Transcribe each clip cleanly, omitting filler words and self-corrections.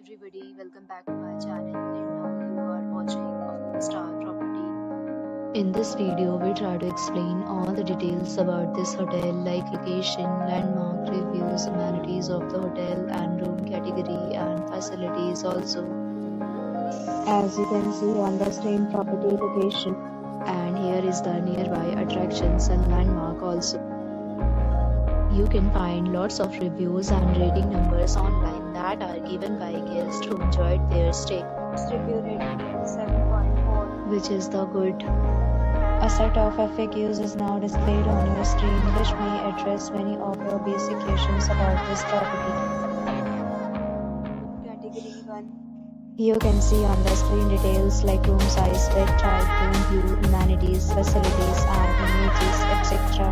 everybody, welcome back to my channel, and now you are watching a 4-star property. In this video, we try to explain all the details about this hotel like location, landmark, reviews, amenities of the hotel and room category and facilities also. As you can see on the screen, property location, and here is the nearby attractions and landmark also. You can find lots of reviews and rating numbers online that are given by guests who enjoyed their stay. Review rating is 7.4, which is the good. A set of FAQs is now displayed on your screen, which may address many of your basic questions about this property. Category 1. You can see on the screen details like room size, bed type, room view, amenities, facilities, and amenities, etc.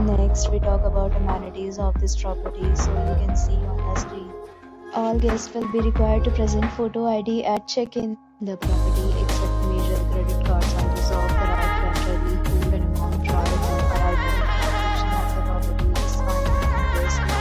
Next, we talk about amenities of this property, so you can see on the screen. All guests will be required to present photo ID at check-in. The property accepts major credit cards and reserves the right to temporarily hold an amount prior to arrival. The of the property is fine and guests not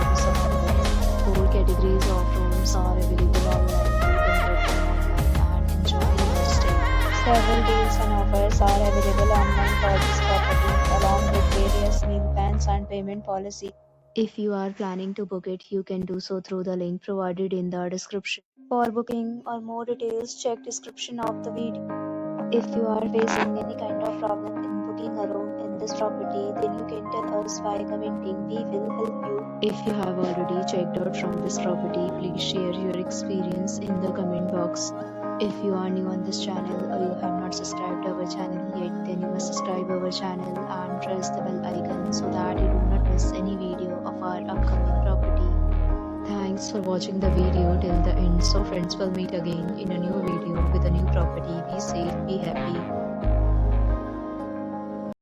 to surroundings. 4 categories of rooms are available online. You can book them online and enjoy your stay. Several deals and offers are available online for this property, along with various meal plans and payment policy. If you are planning to book it, you can do so through the link provided in the description. For booking or more details, check description of the video. If you are facing any kind of problem in booking a room in this property, then you can tell us by commenting. We will help you. If you have already checked out from this property, please share your experience in the comment box. If you are new on this channel or you have not subscribed our channel yet, then you must subscribe our channel and press the bell icon so that you do not miss any video of our upcoming property. Thanks for watching the video till the end. So friends, will meet again in a new video with a new property. Be safe, be happy.